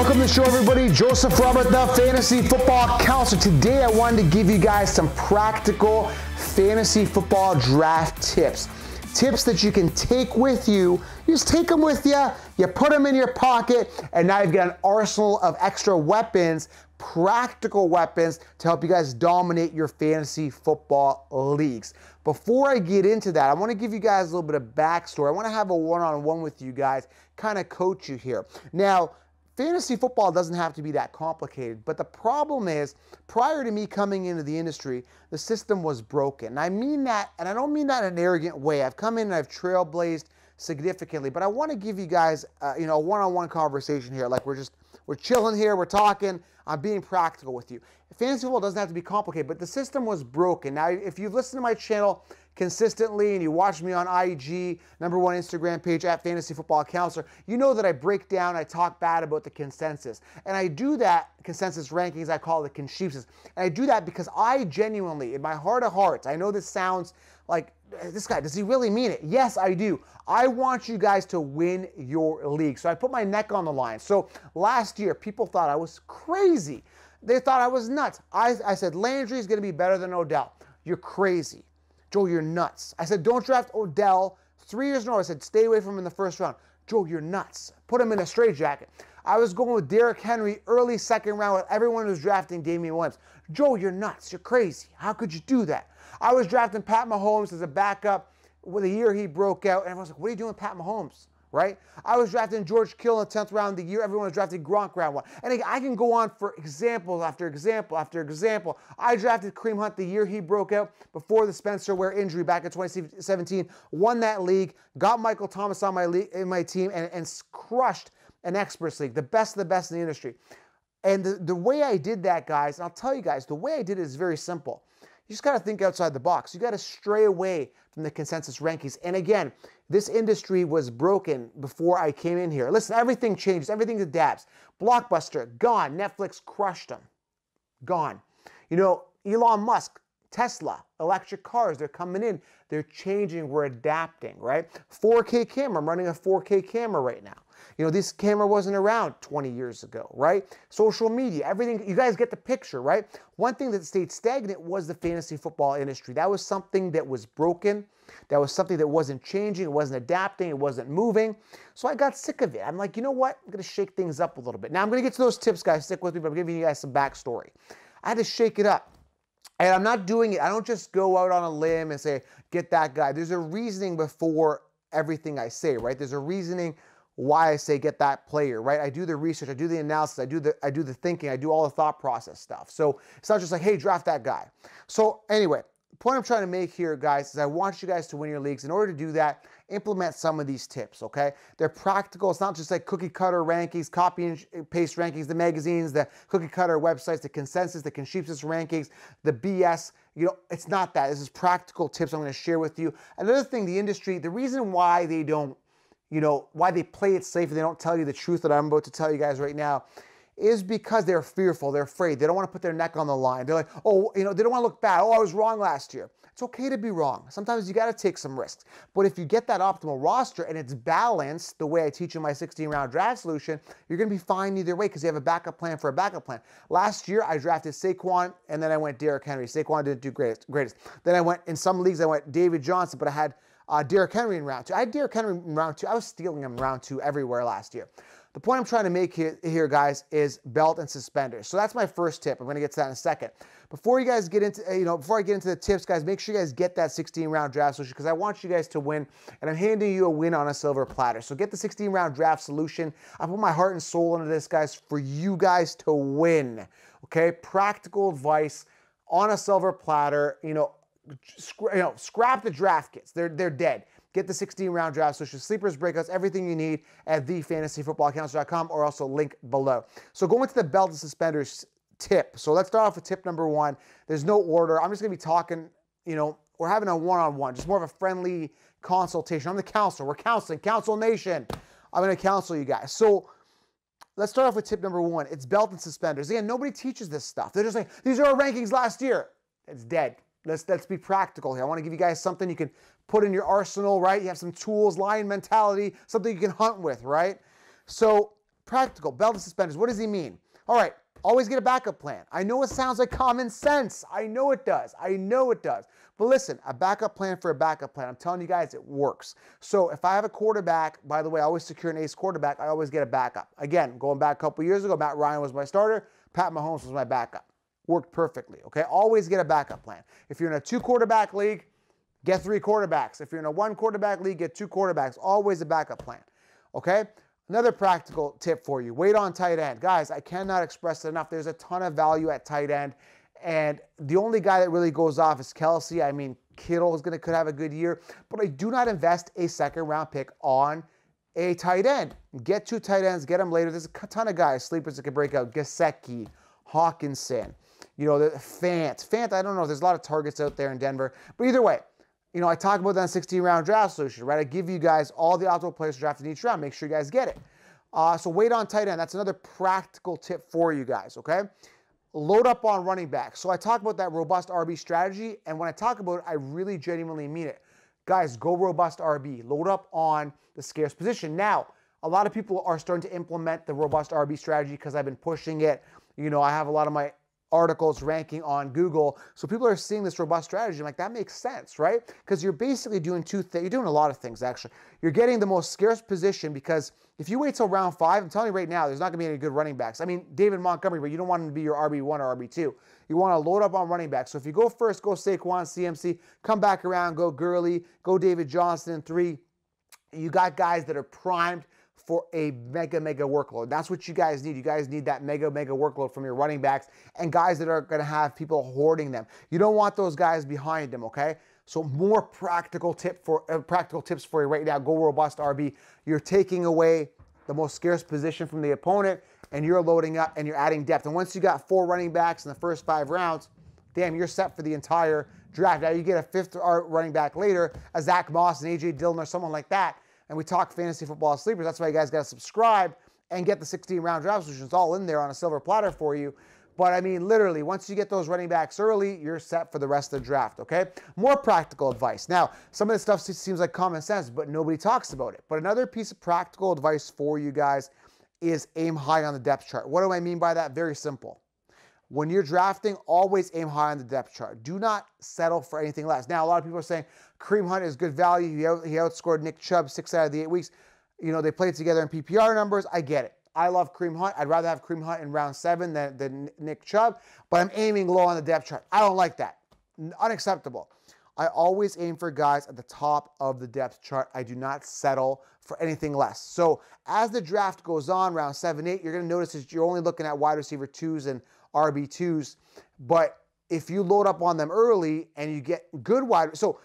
Welcome to the show, everybody. Joseph Robert, the Fantasy Football Counselor. Today, I wanted to give you guys some practical fantasy football draft tips. Tips that you can take with you. You just take them with you, you put them in your pocket, and now you've got an arsenal of extra weapons, practical weapons to help you guys dominate your fantasy football leagues. Before I get into that, I want to give you guys a little bit of backstory. I want to have a one-on-one with you guys, kind of coach you here. Now, fantasy football doesn't have to be that complicated, but the problem is, prior to me coming into the industry, the system was broken. And I mean that, and I don't mean that in an arrogant way. I've come in and I've trailblazed significantly, but I want to give you guys, a one-on-one conversation here. Like we're chilling here, we're talking, I'm being practical with you. Fantasy football doesn't have to be complicated, but the system was broken. Now, if you've listened to my channel consistently and you watch me on IG, #1 Instagram page at Fantasy Football Counselor, you know that I break down, I talk bad about the consensus. And I do that, consensus rankings, I call it the consensus. And I do that because I genuinely, in my heart of hearts, I know this sounds like, this guy, does he really mean it? Yes, I do. I want you guys to win your league. So I put my neck on the line. So last year, people thought I was crazy. They thought I was nuts. I said, Landry's going to be better than Odell. You're crazy. Joe, you're nuts. I said, don't draft Odell. 3 years in a row, I said, stay away from him in the first round. Joe, you're nuts. Put him in a straitjacket. I was going with Derrick Henry early second round with everyone who was drafting Damian Williams. Joe, you're nuts. You're crazy. How could you do that? I was drafting Pat Mahomes as a backup with the year he broke out. And everyone's like, what are you doing with Pat Mahomes? Right? I was drafting George Kittle in the 10th round of the year. Everyone was drafting Gronk round 1. And I can go on for examples after example after example. I drafted Kareem Hunt the year he broke out before the Spencer Ware injury back in 2017. Won that league. Got Michael Thomas on my team and crushed an experts league. The best of the best in the industry. And the way I did that, guys, and I'll tell you guys, the way I did it is very simple. You just got to think outside the box. You got to stray away from the consensus rankings. And again, this industry was broken before I came in here. Listen, everything changes. Everything adapts. Blockbuster, gone. Netflix crushed them. Gone. You know, Elon Musk, Tesla, electric cars, they're coming in. They're changing. We're adapting, right? 4K camera. I'm running a 4K camera right now. You know, this camera wasn't around 20 years ago, right? Social media, everything, you guys get the picture, right? One thing that stayed stagnant was the fantasy football industry. That was something that was broken. That was something that wasn't changing. It wasn't adapting. It wasn't moving. So I got sick of it. I'm like, you know what? I'm going to shake things up a little bit. Now, I'm going to get to those tips, guys. Stick with me, but I'm giving you guys some backstory. I had to shake it up. And I'm not doing it. I don't just go out on a limb and say, get that guy. There's a reasoning before everything I say, right? There's a reasoning why I say get that player, right? I do the research, I do the analysis, I do the thinking, I do all the thought process stuff. So it's not just like, hey, draft that guy. So anyway, the point I'm trying to make here, guys, is I want you guys to win your leagues. In order to do that, implement some of these tips, okay? They're practical. It's not just like cookie cutter rankings, copy and paste rankings, the magazines, the cookie cutter websites, the consensus, the consensus rankings, the BS. You know, it's not that. This is practical tips I'm going to share with you. Another thing, the industry, the reason why they don't, why they play it safe and they don't tell you the truth that I'm about to tell you guys right now is because they're fearful. They're afraid. They don't want to put their neck on the line. They're like, oh, they don't want to look bad. Oh, I was wrong last year. It's okay to be wrong. Sometimes you got to take some risks. But if you get that optimal roster and it's balanced the way I teach in my 16-round draft solution, you're going to be fine either way because you have a backup plan for a backup plan. Last year, I drafted Saquon and then I went Derrick Henry. Saquon didn't do greatest. Then I went, in some leagues, I went David Johnson, but I had Derrick Henry in round 2. I had Derrick Henry in round 2. I was stealing him in round 2 everywhere last year. The point I'm trying to make here, guys, is belt and suspenders. So that's my first tip. I'm going to get to that in a second. Before you guys get into, before I get into the tips, guys, make sure you guys get that 16-round draft solution because I want you guys to win, and I'm handing you a win on a silver platter. So get the 16-round draft solution. I put my heart and soul into this, guys, for you guys to win. Okay, practical advice on a silver platter. Scrap the draft kits. They're dead. Get the 16-round draft solution, sleepers, breakouts, everything you need at thefantasyfootballcounselor.com or also link below. So going to the belt and suspenders tip. So let's start off with tip number 1. There's no order. I'm just going to be talking, we're having a one-on-one, just more of a friendly consultation. I'm the counselor. We're counseling. Counsel Nation. I'm going to counsel you guys. So let's start off with tip number 1. It's belt and suspenders. Again, nobody teaches this stuff. They're just like, these are our rankings last year. It's dead. Let's be practical here. I want to give you guys something you can put in your arsenal, right? You have some tools, lion mentality, something you can hunt with, right? So Practical, belt and suspenders. What does he mean? All right, always get a backup plan. I know it sounds like common sense. I know it does. I know it does. But listen, a backup plan for a backup plan. I'm telling you guys, it works. So if I have a quarterback, by the way, I always secure an ace quarterback. I always get a backup. Again, going back a couple years ago, Matt Ryan was my starter. Pat Mahomes was my backup. Worked perfectly, okay? Always get a backup plan. If you're in a 2-quarterback league, get 3 quarterbacks. If you're in a 1-quarterback league, get 2 quarterbacks. Always a backup plan, okay? Another practical tip for you, wait on tight end. Guys, I cannot express it enough. There's a ton of value at tight end, and the only guy that really goes off is Kelsey. I mean, Kittle could have a good year, but I do not invest a second-round pick on a tight end. Get 2 tight ends, get them later. There's a ton of guys, sleepers that can break out. Gesicki, Hawkinson, you know, Fant. I don't know. There's a lot of targets out there in Denver, but either way, you know, I talk about that 16-round draft solution, right? I give you guys all the optimal players to draft in each round. Make sure you guys get it. So wait on tight end. That's another practical tip for you guys, okay? Load up on running back. So I talk about that robust RB strategy, and when I talk about it, I really genuinely mean it. Guys, go robust RB. Load up on the scarce position. Now, a lot of people are starting to implement the robust RB strategy because I've been pushing it. You know, I have a lot of my articles ranking on Google. So people are seeing this robust strategy. I'm like, that makes sense, right? Because you're basically doing 2 things. You're doing a lot of things, actually. You're getting the most scarce position because if you wait till round 5, I'm telling you right now, there's not going to be any good running backs. I mean, David Montgomery, but you don't want him to be your RB1 or RB2. You want to load up on running backs. So if you go first, go Saquon, CMC, come back around, go Gurley, go David Johnson in 3. You got guys that are primed for a mega workload. That's what you guys need. You guys need that mega workload from your running backs and guys that are going to have people hoarding them. You don't want those guys behind them, okay? So more practical tips for you right now. Go robust RB. You're taking away the most scarce position from the opponent and you're loading up and you're adding depth. And once you got 4 running backs in the first 5 rounds, damn, you're set for the entire draft. Now you get a 5th running back later, a Zach Moss and AJ Dillon or someone like that. And we talk fantasy football sleepers. That's why you guys got to subscribe and get the 16-round draft solutions all in there on a silver platter for you. But I mean, literally, once you get those running backs early, you're set for the rest of the draft, okay? More practical advice. Now, some of this stuff seems like common sense, but nobody talks about it. But another piece of practical advice for you guys is aim high on the depth chart. What do I mean by that? Very simple. When you're drafting, always aim high on the depth chart. Do not settle for anything less. Now, a lot of people are saying Kareem Hunt is good value. He outscored Nick Chubb 6 out of the 8 weeks. You know, they played together in PPR numbers. I get it. I love Kareem Hunt. I'd rather have Kareem Hunt in round 7 than Nick Chubb, but I'm aiming low on the depth chart. I don't like that. Unacceptable. I always aim for guys at the top of the depth chart. I do not settle for anything less. So as the draft goes on, round 7, 8, you're going to notice that you're only looking at wide receiver 2s and RB2s. But if you load up on them early and you get good so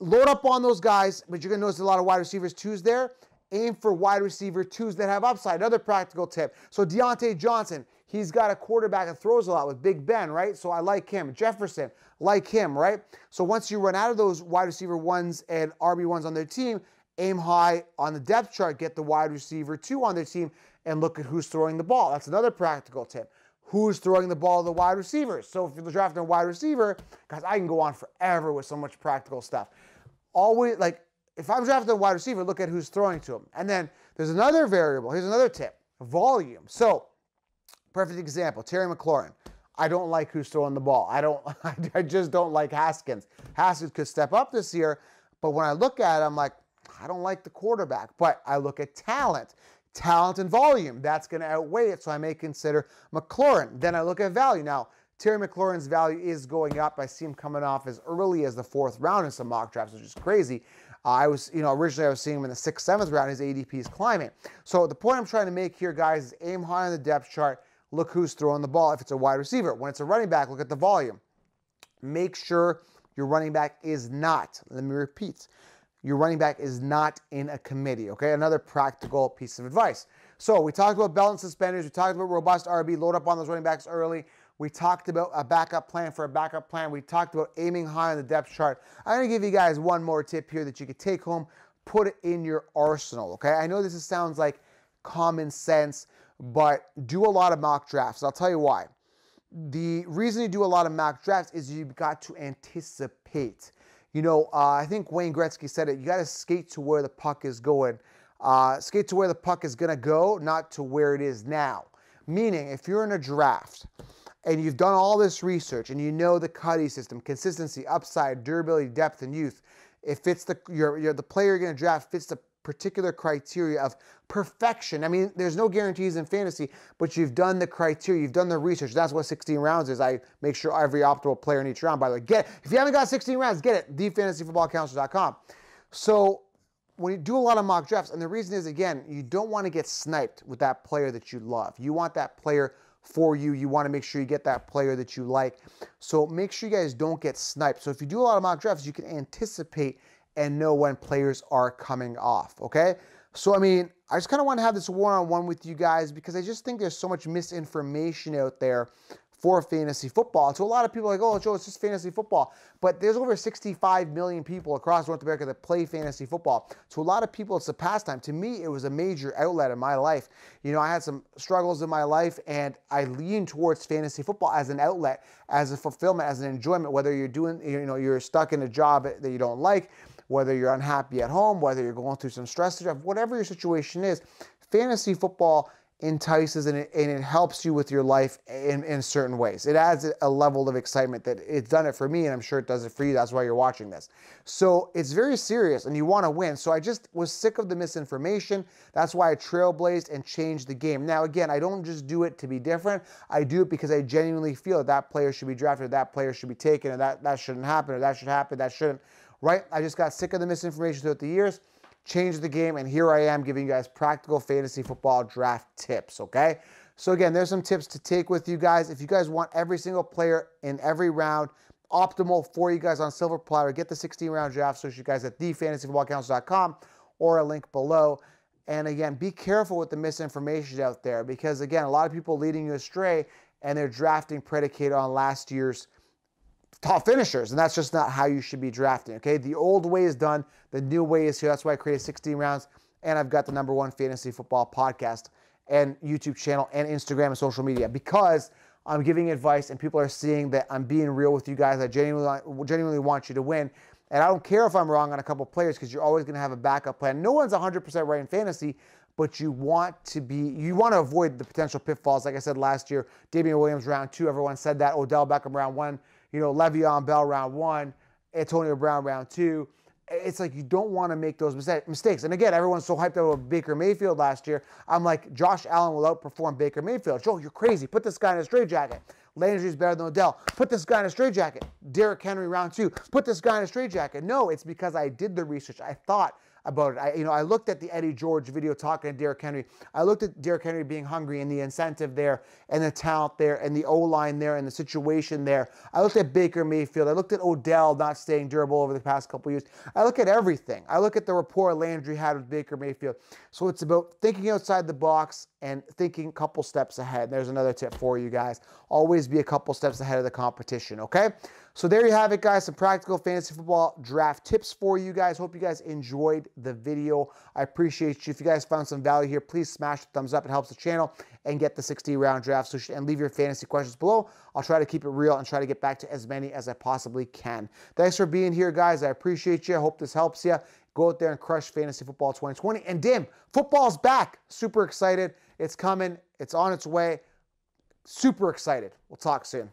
load up on those guys, but you're going to notice a lot of wide receivers 2s there. Aim for wide receiver 2s that have upside. Another practical tip. So Deontay Johnson, he's got a quarterback that throws a lot with Big Ben, right? So I like him. Jefferson, like him, right? So once you run out of those wide receiver 1s and RB1s on their team, aim high on the depth chart, get the wide receiver 2 on their team, and look at who's throwing the ball. That's another practical tip. Who's throwing the ball to the wide receivers? So if you're drafting a wide receiver, guys, I can go on forever with so much practical stuff. Always, like, if I'm drafting a wide receiver, look at who's throwing to him. And then there's another variable. Here's another tip. Volume. So, perfect example, Terry McLaurin. I don't like who's throwing the ball. I just don't like Haskins. Haskins could step up this year, but when I look at it, I'm like, I don't like the quarterback. But I look at talent. Talent and volume, that's going to outweigh it, so I may consider McLaurin. Then I look at value. Now, Terry McLaurin's value is going up. I see him coming off as early as the 4th round in some mock drafts, which is crazy. Originally I was seeing him in the 6th, 7th round. His ADP is climbing. So the point I'm trying to make here, guys, is aim high on the depth chart. Look who's throwing the ball. If it's a wide receiver, when it's a running back, look at the volume. Make sure your running back is not, let me repeat, your running back is not in a committee, okay? Another practical piece of advice. So we talked about belt and suspenders. We talked about robust RB, load up on those running backs early. We talked about a backup plan for a backup plan. We talked about aiming high on the depth chart. I'm going to give you guys one more tip here that you could take home, put it in your arsenal, okay? I know this sounds like common sense, but do a lot of mock drafts. I'll tell you why. The reason you do a lot of mock drafts is you've got to anticipate. You know, I think Wayne Gretzky said it, you got to skate to where the puck is going. skate to where the puck is going to go, not to where it is now. Meaning, if you're in a draft and you've done all this research and you know the Cuddy system, consistency, upside, durability, depth, and youth, it fits the player you're going to draft fits the particular criteria of perfection. I mean, there's no guarantees in fantasy, but you've done the criteria, you've done the research. That's what 16 rounds is. I make sure every optimal player in each round, by the way, get it. If you haven't got 16 rounds, get it, thefantasyfootballcounselor.com. So when you do a lot of mock drafts, and the reason is, again, you don't want to get sniped with that player that you love. You want that player for you. You want to make sure you get that player that you like. So make sure you guys don't get sniped. So if you do a lot of mock drafts, you can anticipate and know when players are coming off, okay? So, I mean, I just kind of want to have this one-on-one with you guys because I just think there's so much misinformation out there for fantasy football. So a lot of people are like, oh, Joe, it's just fantasy football. But there's over 65 million people across North America that play fantasy football. To a lot of people, it's a pastime. To me, it was a major outlet in my life. You know, I had some struggles in my life, and I leaned towards fantasy football as an outlet, as a fulfillment, as an enjoyment, whether you're doing, you know, you're stuck in a job that you don't like, whether you're unhappy at home, whether you're going through some stress, whatever your situation is, fantasy football entices and it helps you with your life in certain ways. It adds a level of excitement that it's done it for me, and I'm sure it does it for you. That's why you're watching this. So it's very serious, and you want to win. So I just was sick of the misinformation. That's why I trailblazed and changed the game. Now, again, I don't just do it to be different. I do it because I genuinely feel that player should be drafted, that player should be taken, or that shouldn't happen, or that should happen, that shouldn't. Right? I just got sick of the misinformation throughout the years, changed the game, and here I am giving you guys practical fantasy football draft tips, okay? So again, there's some tips to take with you guys. If you guys want every single player in every round optimal for you guys on silver platter, get the 16-round draft so you guys at thefantasyfootballcounselor.com or a link below. And again, be careful with the misinformation out there because, again, a lot of people leading you astray and they're drafting predicated on last year's top finishers, and that's just not how you should be drafting, okay? The old way is done. The new way is here. That's why I created 16 rounds, and I've got the #1 fantasy football podcast and YouTube channel and Instagram and social media because I'm giving advice and people are seeing that I'm being real with you guys. I genuinely want you to win, and I don't care if I'm wrong on a couple players because you're always going to have a backup plan. No one's 100% right in fantasy, but you want to avoid the potential pitfalls. Like I said last year, Damian Williams round 2, everyone said that. Odell Beckham round 1. You know, Le'Veon Bell round 1, Antonio Brown round 2. It's like you don't want to make those mistakes. And again, everyone's so hyped about Baker Mayfield last year. I'm like, Josh Allen will outperform Baker Mayfield. Joe, you're crazy. Put this guy in a straitjacket. Landry's better than Odell. Put this guy in a straitjacket. Derrick Henry round 2. Put this guy in a straitjacket. No, it's because I did the research. I thought about it. I looked at the Eddie George video talking to Derrick Henry. I looked at Derrick Henry being hungry and the incentive there and the talent there and the O-line there and the situation there. I looked at Baker Mayfield. I looked at Odell not staying durable over the past couple years. I look at everything. I look at the rapport Landry had with Baker Mayfield. So it's about thinking outside the box and thinking a couple steps ahead. There's another tip for you guys. Always be a couple steps ahead of the competition, okay? So there you have it, guys. Some practical fantasy football draft tips for you guys. Hope you guys enjoyed the video. I appreciate you. If you guys found some value here, please smash the thumbs up. It helps the channel and get the 60-round draft. And leave your fantasy questions below. I'll try to keep it real and try to get back to as many as I possibly can. Thanks for being here, guys. I appreciate you. I hope this helps you. Go out there and crush fantasy football 2020. And damn, football's back. Super excited. It's coming. It's on its way. Super excited. We'll talk soon.